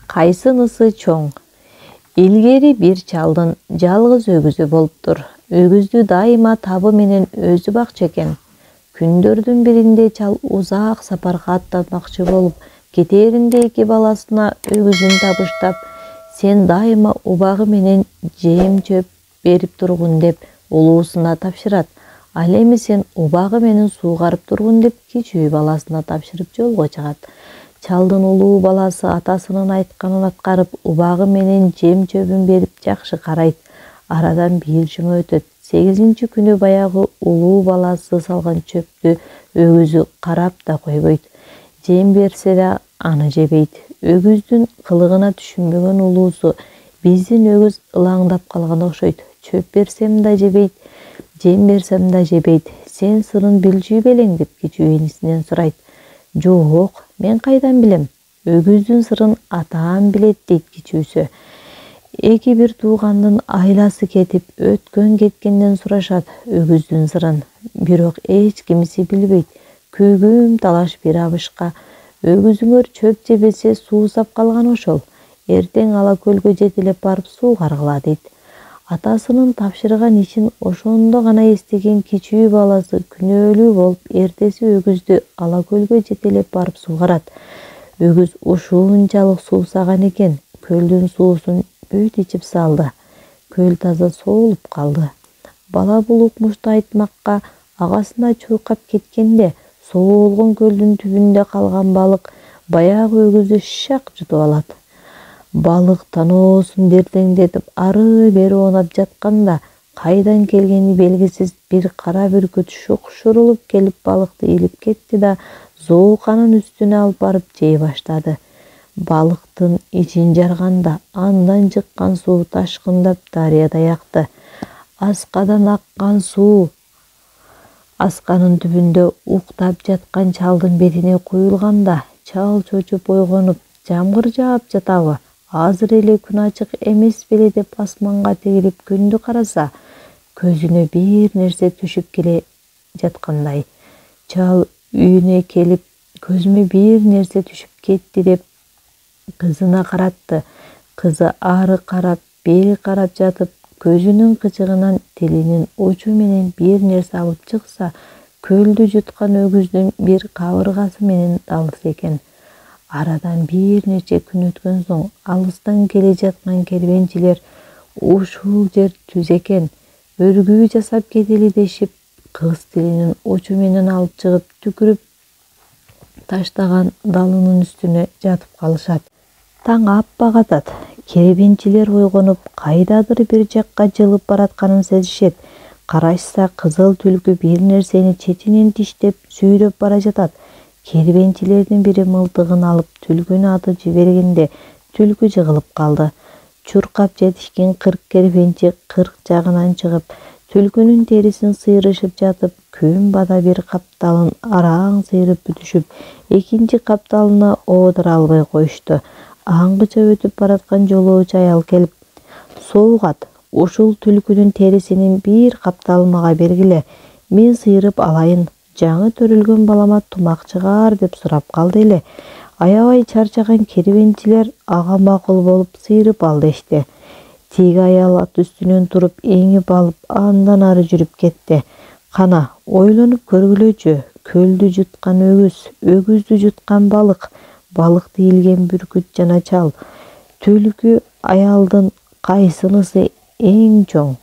Кайсынысы чоң? Илгери бир чалдын жалгыз өгүзү болуптур. Өгүздү дайыма табы менен өзү бакчу экен. Күндөрдүн биринде чал узак сапарга аттанмакчы болуп, кетээринде эки баласына өгүзүн табыштап, сен дайыма убагы менен жем-чөп берип тургун деп улуусуна тапшырат. Ал эми сен убагы менен суугарып тургун деп кичүү баласына тапшырып жолго чыгат. Чалдын улуу баласы атасынын айтканын аткарып, убагы менен жем-чөбүн берип жакшы карайт. Арадан бир жума өтөт. 8-нчи күнү баягы улуу баласы салган чөптү өгүзү карап да койбойт. Жем берсе да аны жебейт. Өгүздүн кылыгына түшүнбөгөн улуусу: биздин өгүз ылаңдап калган окшойт. Чөп берсем да жебейт, жем берсем да жебейт. Сен сырын билчү белең деп кичүү энисинен сурайт. Жок, мен кайдан билем? Өгүздүн сырын атаам билет дейт кичүүсү. Эки бир туугандын айласы кетип, өткөн кеткенден сурашат өгүздүн сырын. Бирок эч кимиси билбейт. Күйгүм талаш бир абышка: өгүзүңөр чөп жебесе суусап калган ошол. Эртең ала көлгө жетелеп барып суугаргыла дейт. Атасынын тапшырган ишин ошондо гана эстеген кичүү баласы күнөөлүү болуп, эртеси өгүздү ала көлгө жетелеп барып суугарат. Өгүз ушунчалык суусаган экен, көлдүн суусун бүт ичип салды. Көл таза соолуп калды. Бала бул укмушту айтмакка агасына чуйкап кеткенде, соолгон көлдүн түбүндө калган балык баягы өгүздү шак жутуп алат. Балык таноосун дирдеңдетип ары-бери оонап жатканда, кайдан келгени белгисиз бир кара бүркүт шукшурулуп келип балыкты илип кетти да зооканын үстүнө алып барып жей баштады. Балыктын ичин жарганда андан чыккан суу ташкындап дарыядай акты. Аскадан аккан суу асканын түбүндө уктап жаткан чалдын бетине куюлганда, чал чочуп ойгонуп: жамгыр жаап жатабы? Азыр эле күн ачык эмес беле деп асманга тигилип күндү караса, көзүнө бир нерсе түшүп келе жаткандай. Чал үйүнө келип, көзүмө бир нерсе түшүп кетти деп кызына каратты. Кызы ары карап, бери карап жатып, көзүнүн кычыгынан тилинин учу менен бир нерсе алып чыкса, көлдү жуткан өгүздүн бир кабыргасы менен далыс экен. Арадан бир нече күн өткөн соң алыстан келе жаткан кербенчилер ушул жер түз экен, өргүү жасап кетели дешип, кыз тилинин учу менен алып чыгып түкүрүп таштаган далынын үстүнө жатып калышат. Таң аппак атат. Кербенчилер ойгонуп, кайдадыр бир жакка жылып баратканын сезишет. Карашса, кызыл түлкү бир нерсени четинен тиштеп, сүйрөп бара жатат. Кербенчилердин бири мылтыгын алып түлкүнү атып жибергенде, түлкү жыгылып калды. Чуркап жетишкен 40 кербенчи 40 жагынан чыгып, түлкүнүн терисин сыйрышып жатып, күн бада бир капталын араң сыйрып бүтүшүп, экинчи капталына оодура албай коюшту. Аңгыча өтүп бараткан жолоочу аял келип: "Суугат, ушул түлкүнүн терисинин бир капталын мага бергиле, мен сыйрып алайын. Жаңы төрөлгөн балама тумак чыгаар" деп сурап калды эле. Аябай чарчаган кербенчилер ага макул болуп сыйрып ал дешти. Тиги аял ат үстүнөн туруп эңип алып, андан ары жүрүп кетти. Кана, ойлонуп көргүлөчү: көлдү жуткан өгүз, өгүздү жуткан балык, балыкты илген бүркүт жана чал. Түлкү аялдын кайсынысы эң чоң?